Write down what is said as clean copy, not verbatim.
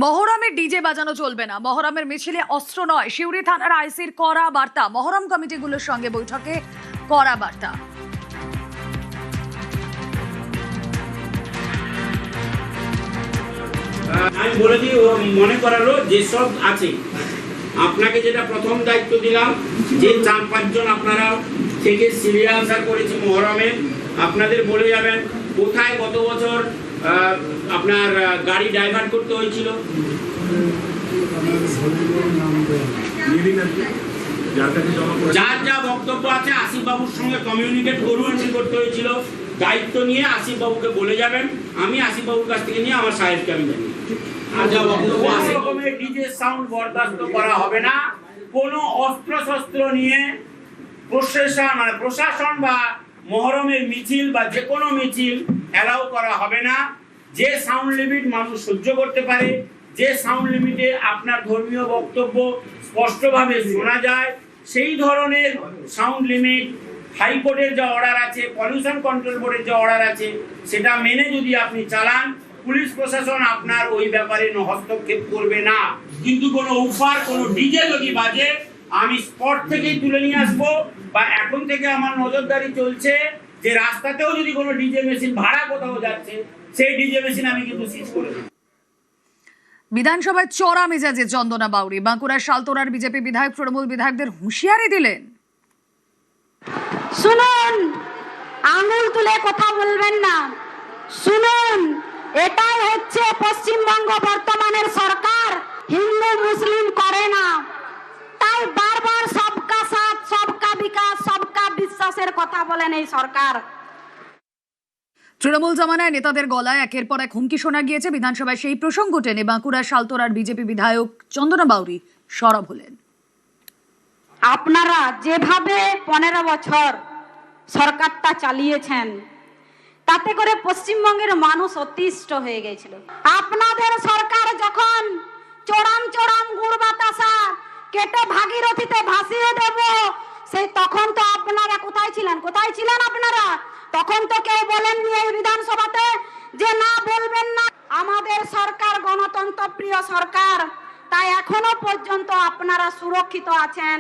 মহরমের ডিজে বাজানো চলবে না, মহরমের মিছিলে অস্ত্র নয়, সিউড়ি থানার আইসির কড়া বার্তা। মহরম কমিটিগুলোর সঙ্গে বৈঠকে কড়া বার্তা। আমি বলে দিই, ও মনে করালো যেসব আছে, আপনাকে যেটা প্রথম দায়িত্ব দিলাম, যে 4-5 জন আপনারা থেকে সিরিয়াল করেছি মহরমে, আপনাদের বলে যাবেন কোথায় গত বছর আপনার গাড়ি ডাইভার্ট করতে হয়েছিল, যার যা বক্তব্য আছে আসিফ বাবুর সঙ্গে কমিউনিকেট করতে হয়েছিল। দায়িত্ব নিয়ে আসিফ বাবুকে বলে যাবেন, আমি আসিফ বাবুর কাছ থেকে নিয়ে আমার সাহেবকে আমি জানি। আর যা বক্তব্য আছে, রকমের ডিজে সাউন্ড বরদাস্ত করা হবে না। কোনো অস্ত্র শস্ত্র নিয়ে প্রশাসন বা মহরমের মিছিল বা যে কোনো মিছিল অ্যালাউ করা হবে না। যে সাউন্ড লিমিট মানুষ সহ্য করতে পারে, যে সাউন্ড লিমিটে আপনার ধর্মীয় বক্তব্য স্পষ্টভাবে শোনা যায়, সেই ধরনের সাউন্ড লিমিট হাইকোর্টের যে অর্ডার আছে, পলিউশন কন্ট্রোল বোর্ডের যে অর্ডার আছে, সেটা মেনে যদি আপনি চালান, পুলিশ প্রশাসন আপনার ওই ব্যাপারে হস্তক্ষেপ করবে না। কিন্তু কোনো উফার, কোনো ডিজে যদি বাজে, আমি স্পট থেকেই তুলে নিয়ে আসবো, বা এখন থেকে আমার নজরদারি চলছে যে রাস্তাতেও যদি কোনো ডিজে মেশিন ভাড়া কোথাও যাচ্ছে, সেই ডিজে মেশিন আমি কিন্তু সিজ করে দেব। বিধানসভায় চড়া মেজাজে চন্দনা বাউরি। বাঁকুড়ার শালতোরার বিজেপি বিধায়ক তৃণমূল বিধায়কদের হুঁশিয়ারি দিলেন। শুনুন, আঙুল তুলে কথা বলবেন না। শুনুন, এটাই হচ্ছে পশ্চিমবঙ্গ বর্তমানের সরকার, হিন্দু মুসলিম করে না। তাই বারবার সবকা সাথ, সবকা বিকাশ, সবকা বিশ্বাসের কথা বলেন এই সরকার। তৃণমূল জমানায় নেতাদের গলায় একের পর এক হুমকি শোনা গিয়েছে। বিধানসভায় সেই প্রসঙ্গ টেনে বাঁকুড়ার শালতোরার বিজেপি বিধায়ক চন্দনা বাউরি সরব হলেন। আপনারা যেভাবে 15 বছর সরকারটা চালিয়েছেন, তাতে করে পশ্চিমবঙ্গের মানুষ অতিষ্ঠ হয়ে গেছিল। আপনাদের সরকার যখন চোরাম গুড় বাতাসা কেটে ভাগীরথীতে ভাসিয়ে দেব, সেই তখন তো আপনারা কোথায় ছিলেন আপনারা? তখন তো কেউ বলেননি এই বিধানসভাতে যে না, বলবেন না। আমাদের সরকার গণতন্ত্র প্রিয় সরকার, তাই এখনো পর্যন্ত আপনারা সুরক্ষিত আছেন।